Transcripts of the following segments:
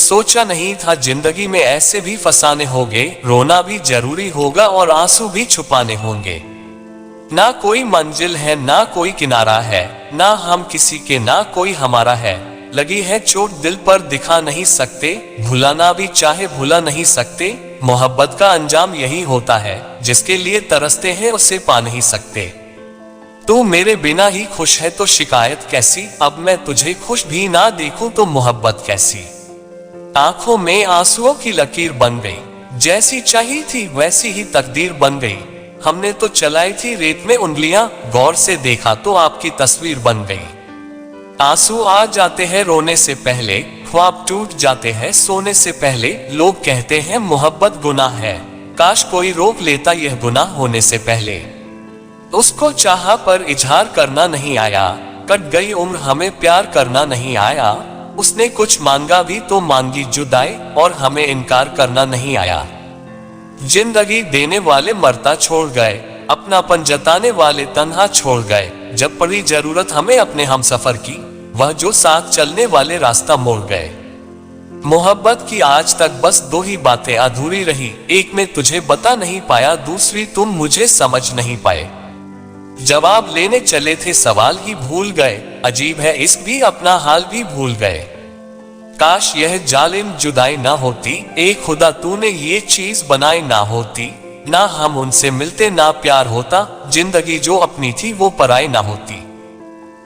सोचा नहीं था जिंदगी में ऐसे भी फसाने होंगे, रोना भी जरूरी होगा और आंसू भी छुपाने होंगे। ना कोई मंजिल है ना कोई किनारा है, ना हम किसी के ना कोई हमारा है। लगी है चोट दिल पर दिखा नहीं सकते, भुलाना भी चाहे भुला नहीं सकते। मोहब्बत का अंजाम यही होता है, जिसके लिए तरसते हैं उसे पा नहीं सकते। तू मेरे बिना ही खुश है तो शिकायत कैसी, अब मैं तुझे खुश भी ना देखूं तो मोहब्बत कैसी। आंखों में आंसुओं की लकीर बन गई, जैसी चाहिए थी वैसी ही तकदीर बन गई। हमने तो चलाई थी रेत में उंगलियां, गौर से देखा तो आपकी तस्वीर बन गई। आंसू आ जाते हैं रोने से पहले, ख्वाब टूट जाते हैं सोने से पहले। लोग कहते हैं मोहब्बत गुनाह है, काश कोई रोक लेता यह गुनाह होने से पहले। उसको चाहा पर इजहार करना नहीं आया, कट गई उम्र हमें प्यार करना नहीं आया। उसने कुछ मांगा भी तो मांगी जुदाई, और हमें इनकार करना नहीं आया। जिंदगी देने वाले मरता छोड़ गए, अपनापन जताने वाले तन्हा छोड़ गए। जब पड़ी जरूरत हमें अपने हम सफर की, वह जो साथ चलने वाले रास्ता मोड़ गए। मोहब्बत की आज तक बस दो ही बातें अधूरी रही, एक में तुझे बता नहीं पाया, दूसरी तुम मुझे समझ नहीं पाए। जवाब लेने चले थे सवाल ही भूल गए, अजीब है इस भी अपना हाल भी भूल गए। काश यह जालिम जुदाई ना होती, ए खुदा तूने ये चीज बनाई ना होती। ना हम उनसे मिलते ना प्यार होता, जिंदगी जो अपनी थी वो पराई ना होती।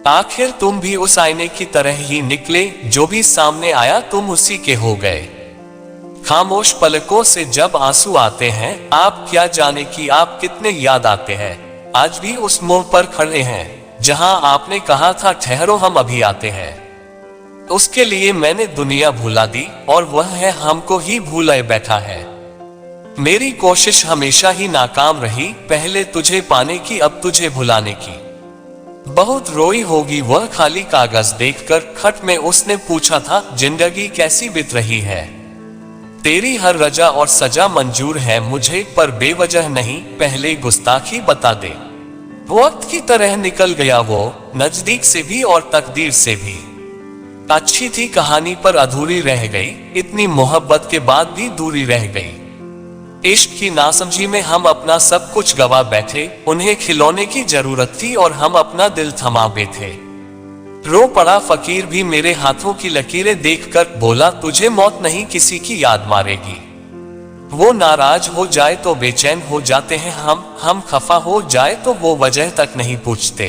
आखिर तुम भी उस आईने की तरह ही निकले, जो भी सामने आया तुम उसी के हो गए। खामोश पलकों से जब आंसू आते हैं, आप क्या जाने कि आप कितने याद आते हैं। आज भी उस मोड़ पर खड़े हैं, जहां आपने कहा था ठहरो हम अभी आते हैं। उसके लिए मैंने दुनिया भुला दी, और वह है हमको ही भूले बैठा है। मेरी कोशिश हमेशा ही नाकाम रही, पहले तुझे पाने की अब तुझे भुलाने की। बहुत रोई होगी वह खाली कागज देखकर, खत में उसने पूछा था जिंदगी कैसी बीत रही है। तेरी हर रजा और सजा मंजूर है मुझे, पर बेवजह नहीं, पहले गुस्ताखी बता दे। वक्त की तरह निकल गया वो, नजदीक से भी और तकदीर से भी। अच्छी थी कहानी पर अधूरी रह गई, इतनी मोहब्बत के बाद भी दूरी रह गई। इश्क की नासमझी में हम अपना सब कुछ गवा बैठे, उन्हें खिलौने की जरूरत थी और हम अपना दिल थमा बैठे। रो पड़ा फकीर भी मेरे हाथों की लकीरें देखकर, बोला तुझे मौत नहीं किसी की याद मारेगी। वो नाराज हो जाए तो बेचैन हो जाते हैं हम खफा हो जाए तो वो वजह तक नहीं पूछते।